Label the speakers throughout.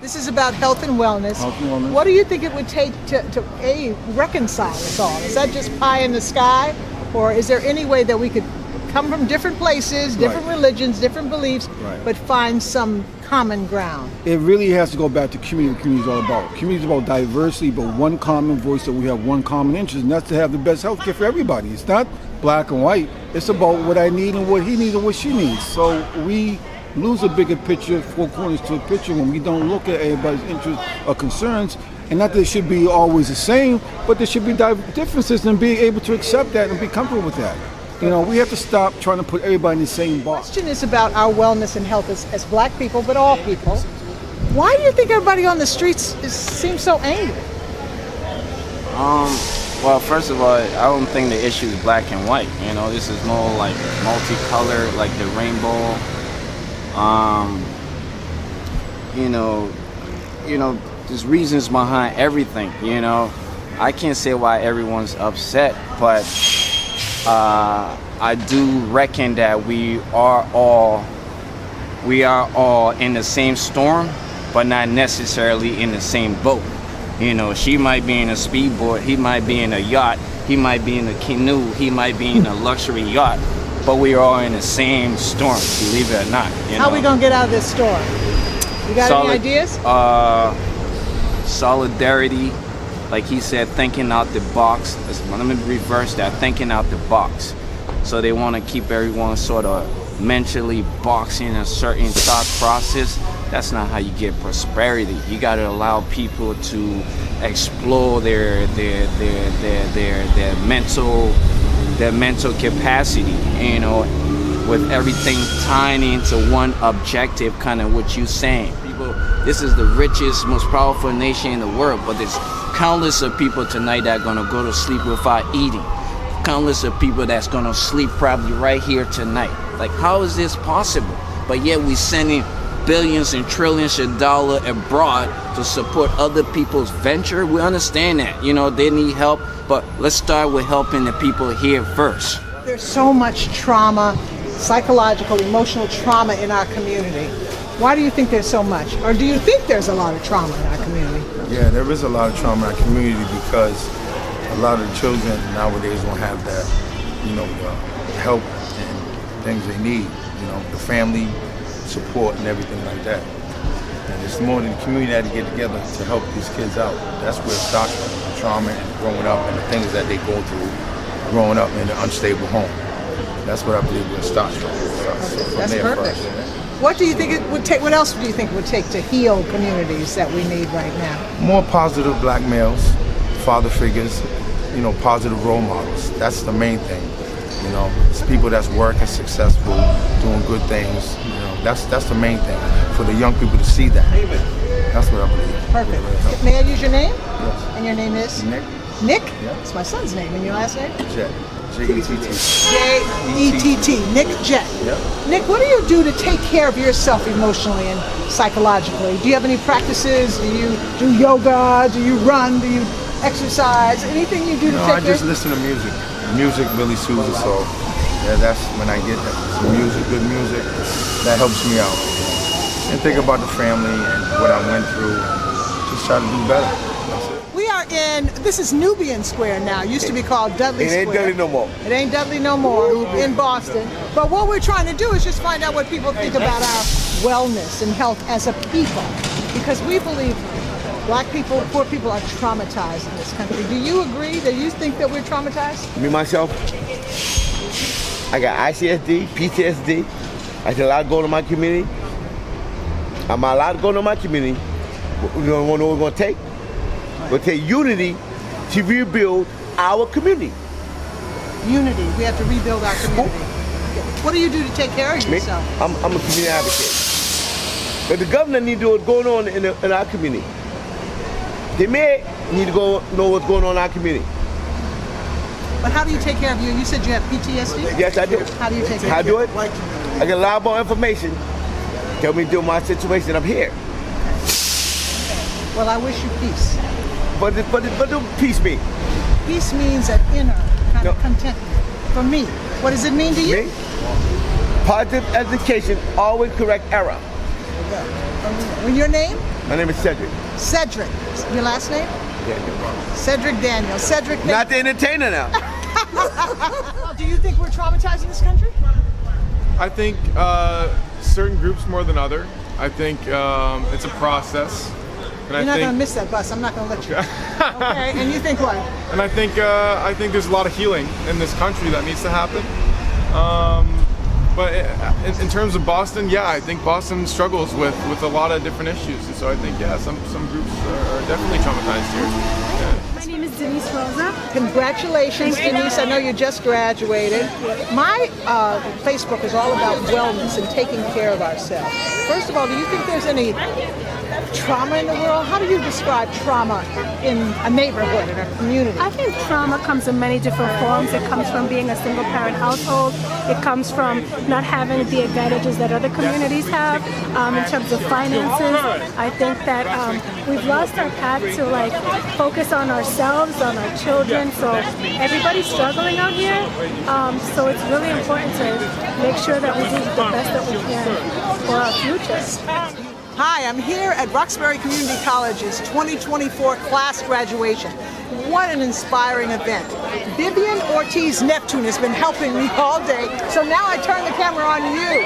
Speaker 1: This is about health and wellness.
Speaker 2: Health and wellness.
Speaker 1: What do you think it would take to A, reconcile us all? Is that just pie in the sky? Or is there any way that we could come from different places, different religions, different beliefs, but find some common ground?
Speaker 2: It really has to go back to community. What community is all about. Community is about diversity, but one common voice, that we have one common interest, and that's to have the best health care for everybody. It's not black and white. It's about what I need and what he needs and what she needs. So we lose a bigger picture, four corners to a picture, when we don't look at everybody's interests or concerns. And not that it should be always the same, but there should be differences, and be able to accept that and be comfortable with that. You know, we have to stop trying to put everybody in the same box.
Speaker 1: The question is about our wellness and health as black people, but all people. Why do you think everybody on the streets seems so angry?
Speaker 3: Well, first of all, I don't think the issue is black and white. You know, this is more like multicolored, like the rainbow. You know, there's reasons behind everything. You know, I can't say why everyone's upset, but I do reckon that we are all in the same storm, but not necessarily in the same boat. You know, she might be in a speedboat, he might be in a yacht, he might be in a canoe, he might be in a luxury yacht, but we are all in the same storm, believe it or not.
Speaker 1: How are we gonna get out of this storm? You got any ideas?
Speaker 3: Solidarity, like he said, thinking out the box. Let me reverse that, thinking out the box. So they want to keep everyone sort of mentally boxing a certain thought process. That's not how you get prosperity. You got to allow people to explore their mental capacity, you know, with everything tying into one objective, kind of what you're saying. People, this is the richest, most powerful nation in the world, but there's countless of people tonight that are gonna go to sleep without eating. Countless of people that's gonna sleep probably right here tonight. Like, how is this possible? But yet we sending billions and trillions of dollars abroad to support other people's venture. We understand that, you know, they need help, but let's start with helping the people here first.
Speaker 1: There's so much trauma, psychological, emotional trauma in our community. Why do you think there's so much? Or do you think there's a lot of trauma in our community?
Speaker 4: Yeah, there is a lot of trauma in our community because a lot of the children nowadays don't have that, you know, the help and things they need, you know, the family support and everything like that. And it's more than the community had to get together to help these kids out. That's where it starts from, the trauma and growing up and the things that they go through growing up in an unstable home. That's what I believe where it starts from.
Speaker 1: That's perfect. What do you think it would take? What else do you think it would take to heal communities that we need right now?
Speaker 4: More positive black males, father figures, you know, positive role models. That's the main thing. You know, it's people that's working, successful, doing good things. You know, that's the main thing for the young people to see that. That's what I believe.
Speaker 1: Perfect. May I use your name?
Speaker 4: Yes.
Speaker 1: And your name is?
Speaker 4: Nick.
Speaker 1: Nick?
Speaker 4: Yeah.
Speaker 1: It's my son's name. And your last name?
Speaker 4: Jet. J-E-T-T.
Speaker 1: J-E-T-T. Nick Jet.
Speaker 4: Yep.
Speaker 1: Nick, what do you do to take care of yourself emotionally and psychologically? Do you have any practices? Do you do yoga? Do you run? Do you exercise? Anything you do to
Speaker 4: No,
Speaker 1: take
Speaker 4: I
Speaker 1: care?
Speaker 4: just listen to music. Music really soothes the soul. Yeah, that's when I get some music, good music, that helps me out. And think about the family and what I went through. Just try to do better. That's it.
Speaker 1: We are in, this is Nubian Square now. It used to be called Dudley Square.
Speaker 5: It ain't Dudley no more.
Speaker 1: It ain't Dudley no more in Boston. But what we're trying to do is just find out what people think about our wellness and health as a people. Because we believe black people, poor people are traumatized in this country. Do you agree? Do you think that we're traumatized?
Speaker 5: Me, myself, I got ICSD, PTSD. I did a lot going on in my community. I'm allowed to go to my community. You know what we're going to take? We'll take unity to rebuild our community.
Speaker 1: Unity. We have to rebuild our community. What do you do to take care of
Speaker 5: Me,
Speaker 1: yourself?
Speaker 5: I'm a community advocate. But the governor needs to know what's going on in our community. The mayor need to know what's going on in our community.
Speaker 1: But how do you take care of you? You said you have PTSD?
Speaker 5: Yes, I do.
Speaker 1: How do you take care
Speaker 5: How I
Speaker 1: of
Speaker 5: do it? I get a lot more information. Tell me to do my situation up here.
Speaker 1: Well, I wish you peace.
Speaker 5: But do peace mean?
Speaker 1: Peace means an inner kind of contentment. For me, what does it mean to you?
Speaker 5: Me? Positive education always correct error.
Speaker 1: Your name?
Speaker 5: My name is Cedric.
Speaker 1: Cedric. Your last name?
Speaker 5: Daniel.
Speaker 1: Cedric Daniel. Cedric.
Speaker 5: Not the entertainer now.
Speaker 1: Do you think we're traumatizing this country?
Speaker 6: I think certain groups more than other. I think it's a process. And
Speaker 1: You're not going to miss that bus. I'm not going to let you. Okay. And you think what?
Speaker 6: And I think there's a lot of healing in this country that needs to happen. But in terms of Boston, yeah, I think Boston struggles with a lot of different issues. And so I think, yeah, some groups are definitely traumatized here. Yeah.
Speaker 7: My name is Denise Rosa.
Speaker 1: Congratulations, Denise. I know you just graduated. My Facebook is all about wellness and taking care of ourselves. First of all, do you think there's any trauma in the world? How do you describe trauma in a neighborhood, in a community?
Speaker 7: I think trauma comes in many different forms. It comes from being a single parent household. It comes from not having the advantages that other communities have in terms of finances. I think that we've lost our path to like focus on ourselves, on our children. So everybody's struggling out here. So it's really important to make sure that we do the best that we can for our future.
Speaker 1: Hi, I'm here at Roxbury Community College's 2024 class graduation. What an inspiring event. Vivian Ortiz Neptune has been helping me all day, so now I turn the camera on you.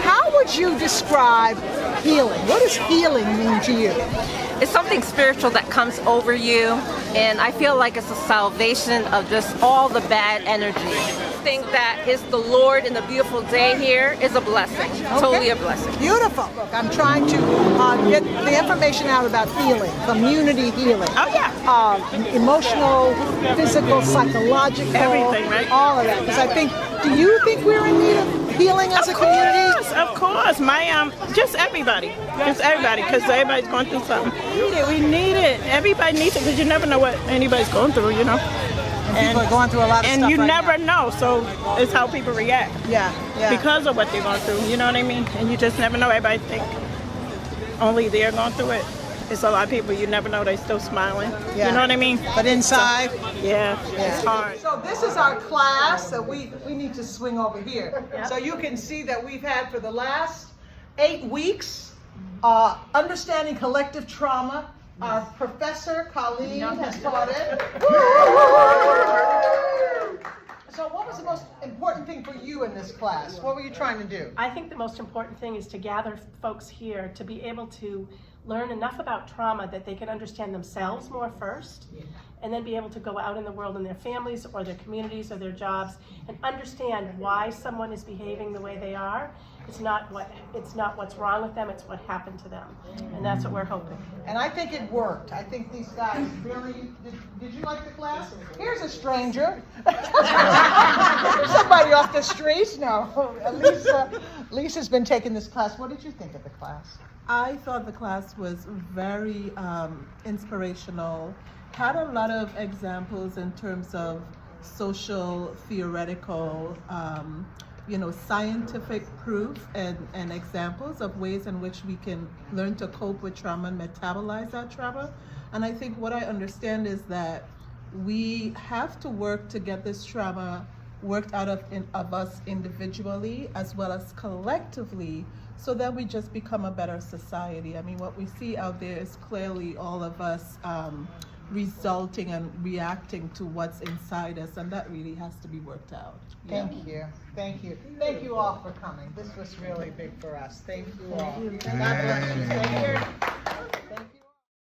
Speaker 1: How would you describe healing? What does healing mean to you?
Speaker 8: It's something spiritual that comes over you, and I feel like it's a salvation of just all the bad energy. I think that is the Lord in the beautiful day here is a blessing, totally a blessing.
Speaker 1: Beautiful. Look, I'm trying to get the information out about healing, community healing.
Speaker 9: Oh yeah.
Speaker 1: Emotional, physical, psychological,
Speaker 9: Everything, right?
Speaker 1: All of that. Because I think, do you think we're in need of healing as a community?
Speaker 9: Of course. Just everybody, because everybody's going through something. We need it. Everybody needs it because you never know what anybody's going through, you know.
Speaker 1: And people are going through a lot of stuff
Speaker 9: and you
Speaker 1: right
Speaker 9: never
Speaker 1: now.
Speaker 9: know, so it's how people react.
Speaker 1: Yeah.
Speaker 9: Because of what they're going through, you know what I mean? And you just never know. Everybody think only they're going through it. It's a lot of people you never know, they still smiling.
Speaker 1: Yeah.
Speaker 9: You know what I mean?
Speaker 1: But inside,
Speaker 9: yeah, it's hard.
Speaker 1: So this is our class, so we need to swing over here. So you can see that we've had for the last 8 weeks, understanding collective trauma. Our professor, Colleen, has taught it. So what was the most important thing for you in this class? What were you trying to do?
Speaker 10: I think the most important thing is to gather folks here to be able to learn enough about trauma that they can understand themselves more first, and then be able to go out in the world in their families or their communities or their jobs and understand why someone is behaving the way they are. It's not what's wrong with them, it's what happened to them. And that's what we're hoping.
Speaker 1: And I think it worked. I think these guys really, did you like the class? Here's a stranger. Somebody off the street? No. Lisa's been taking this class. What did you think of the class?
Speaker 11: I thought the class was very inspirational. Had a lot of examples in terms of social, theoretical, scientific proof and examples of ways in which we can learn to cope with trauma and metabolize that trauma. And I think what I understand is that we have to work to get this trauma worked out of us individually as well as collectively, so that we just become a better society. I mean, what we see out there is clearly all of us resulting and reacting to what's inside us, and that really has to be worked out.
Speaker 1: Thank you. Thank you. Thank you all for coming. This was really big for us. Thank you all. God bless you. Thank you.